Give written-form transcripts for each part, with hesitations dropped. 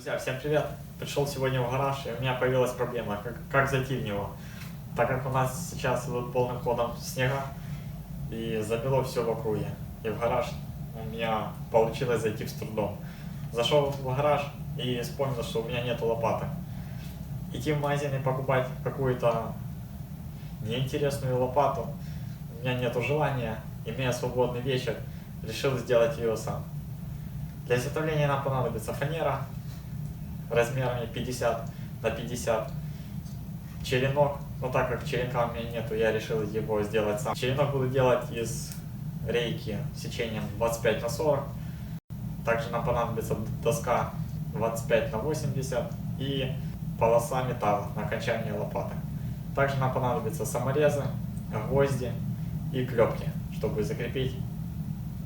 Друзья, всем привет! Пришел сегодня в гараж, и у меня появилась проблема, как зайти в него. Так как у нас сейчас идут полным ходом снега, и замело все в округе. И в гараж у меня получилось зайти с трудом. Зашел в гараж и вспомнил, что у меня нету лопаты. Идти в магазин и покупать какую-то неинтересную лопату у меня нету желания. Имея свободный вечер, решил сделать ее сам. Для изготовления нам понадобится фанера размерами 50 на 50, черенок, но так как черенка у меня нету, я решил его сделать сам. Черенок буду делать из рейки сечением 25 на 40, также нам понадобится доска 25 на 80 и полоса металла на окончании лопаты. Также нам понадобятся саморезы, гвозди и клепки, чтобы закрепить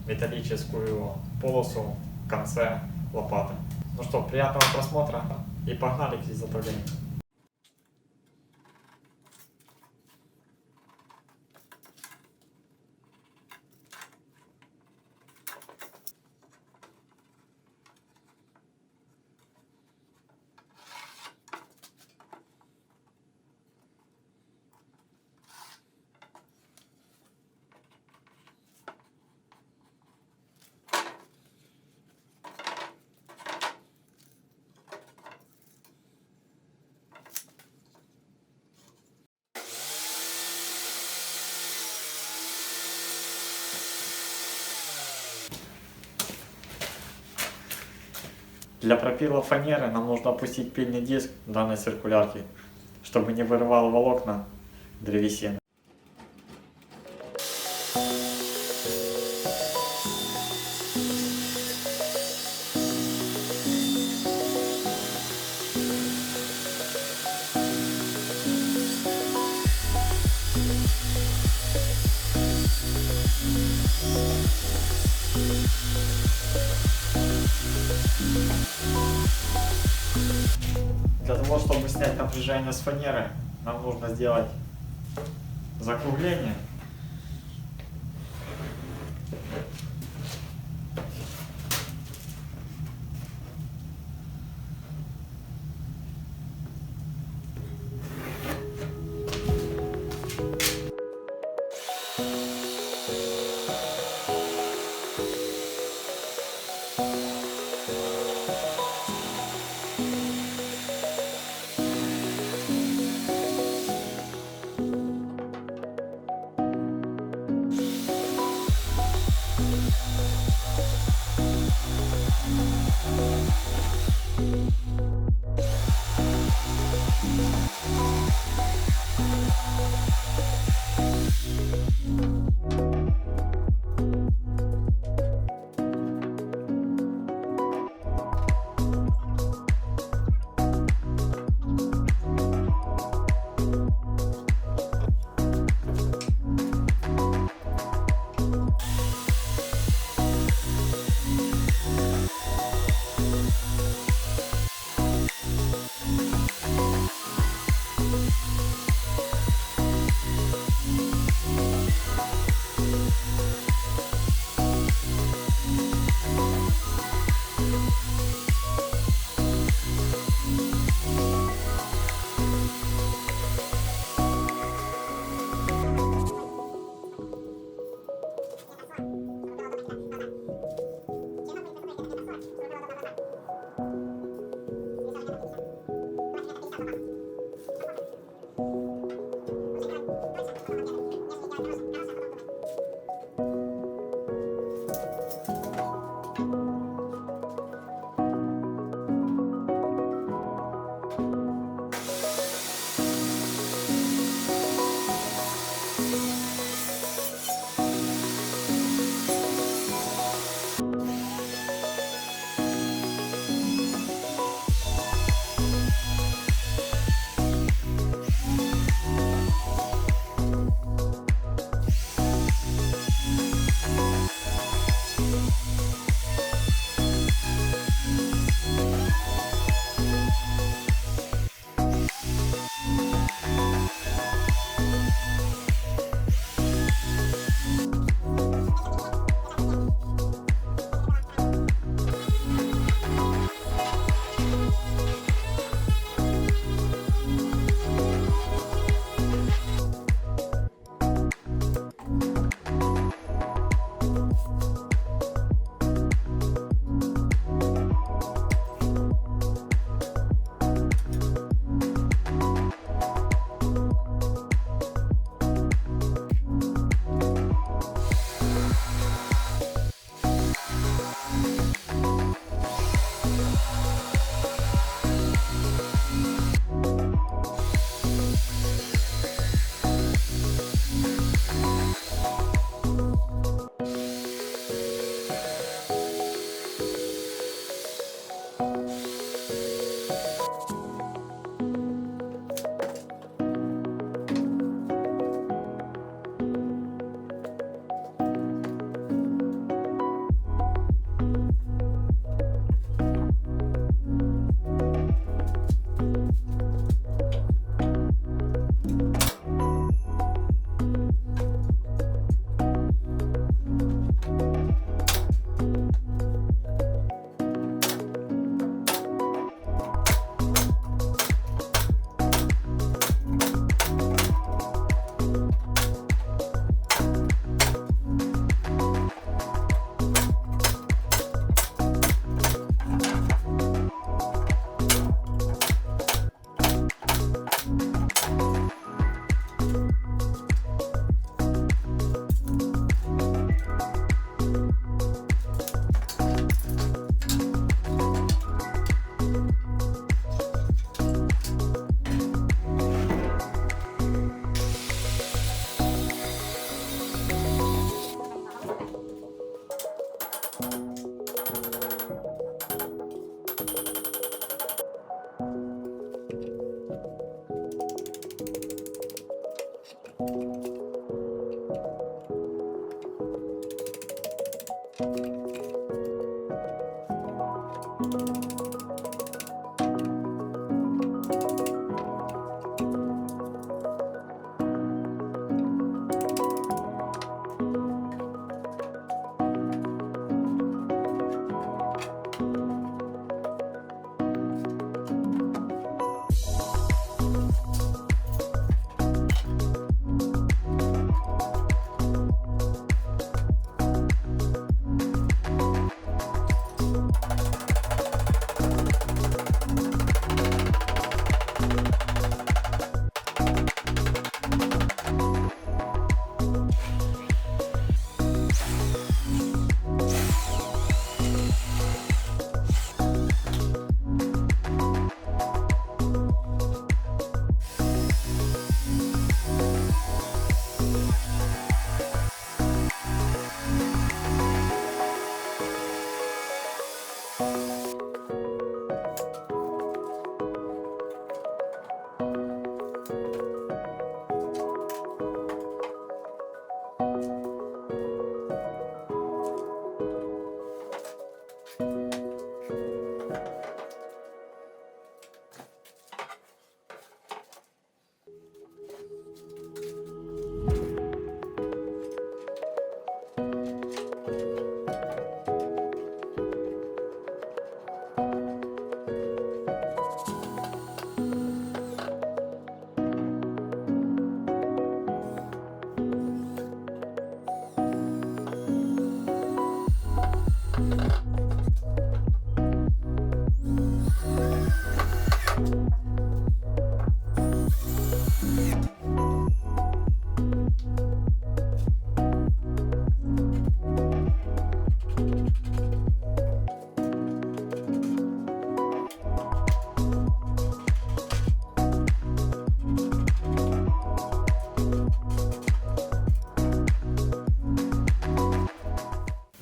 металлическую полосу в конце лопаты. Ну что, приятного просмотра и погнали к изготовлению. Для пропила фанеры нам нужно опустить пильный диск данной циркулярки, чтобы не вырывал волокна древесины. Для того, чтобы снять напряжение с фанеры, нам нужно сделать закругление.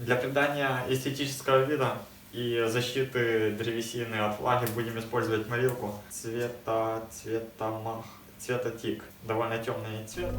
Для придания эстетического вида и защиты древесины от влаги будем использовать морилку цвета тик. Довольно темный цвет.